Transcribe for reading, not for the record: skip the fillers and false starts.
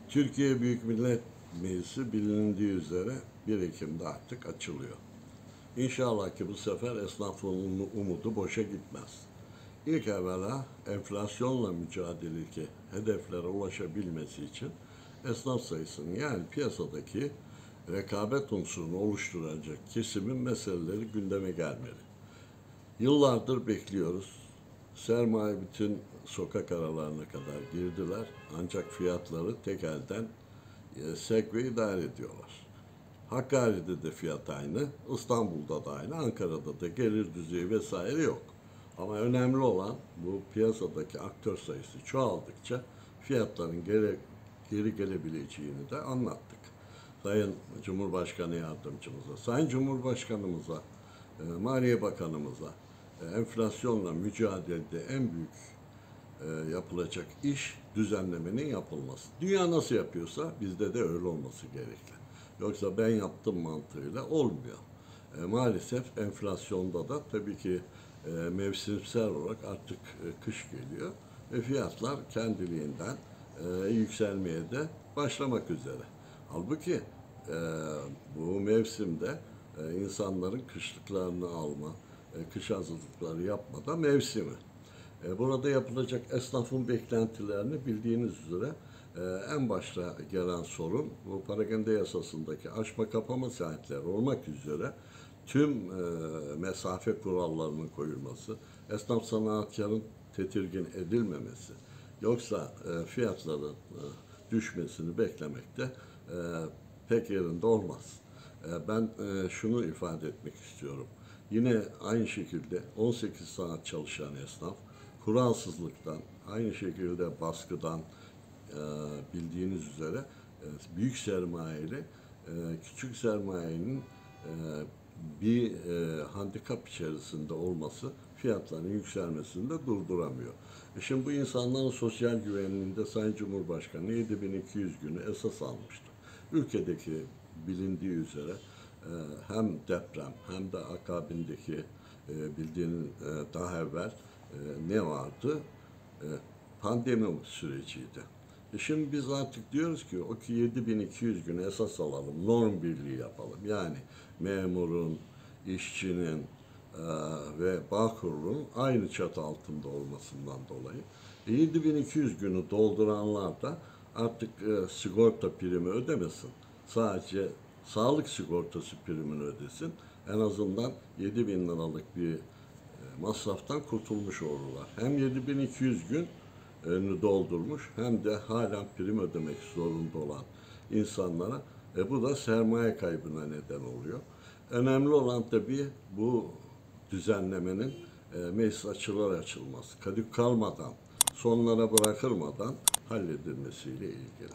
Türkiye Büyük Millet Meclisi bilindiği üzere 1 Ekim'de artık açılıyor. İnşallah ki bu sefer esnafın umudu boşa gitmez. İlk evvela enflasyonla mücadeleki hedeflere ulaşabilmesi için esnaf sayısının yani piyasadaki rekabet unsurunu oluşturacak kesimin meseleleri gündeme gelmeli. Yıllardır bekliyoruz. Sermaye bütün sokak aralarına kadar girdiler. Ancak fiyatları tek elden sevk ve idare ediyorlar. Hakkari'de de fiyat aynı, İstanbul'da da aynı, Ankara'da da gelir düzeyi vesaire yok. Ama önemli olan bu piyasadaki aktör sayısı çoğaldıkça fiyatların geri gelebileceğini de anlattık. Sayın Cumhurbaşkanı Yardımcımıza, Sayın Cumhurbaşkanımıza, Maliye Bakanımıza enflasyonla mücadelede en büyük yapılacak iş düzenlemenin yapılması. Dünya nasıl yapıyorsa bizde de öyle olması gerekli. Yoksa ben yaptım mantığıyla olmuyor. Maalesef enflasyonda da tabii ki mevsimsel olarak artık kış geliyor ve fiyatlar kendiliğinden yükselmeye de başlamak üzere. Halbuki bu mevsimde insanların kışlıklarını alma, kış hazırlıkları yapmada mevsimi. Burada yapılacak esnafın beklentilerini bildiğiniz üzere en başta gelen sorun bu parakende yasasındaki açma kapama saatleri olmak üzere tüm mesafe kurallarının koyulması, esnaf sanatkarın tedirgin edilmemesi, yoksa fiyatların düşmesini beklemekte pek yerinde olmaz. Ben şunu ifade etmek istiyorum. Yine aynı şekilde 18 saat çalışan esnaf, kuralsızlıktan, aynı şekilde baskıdan bildiğiniz üzere büyük sermayeli, küçük sermayenin bir handikap içerisinde olması fiyatların yükselmesini de durduramıyor. Şimdi bu insanların sosyal güvenliğinde Sayın Cumhurbaşkanı 7200 günü esas almıştı. Ülkedeki bilindiği üzere hem deprem hem de akabindeki bildiğiniz daha evvel ne vardı? Pandemi süreciydi. Şimdi biz artık diyoruz ki o ki 7200 günü esas alalım, norm birliği yapalım. Yani memurun, işçinin ve Bağkur'un aynı çatı altında olmasından dolayı 7200 günü dolduranlar da artık sigorta primi ödemesin. Sadece sağlık sigortası primini ödesin. En azından 7000 liralık bir masraftan kurtulmuş olurlar. Hem 7200 gün doldurmuş hem de halen prim ödemek zorunda olan insanlara bu da sermaye kaybına neden oluyor. Önemli olan tabii bu düzenlemenin meclis açılır açılmaz, kadük kalmadan, sonlara bırakılmadan halledilmesiyle ilgili.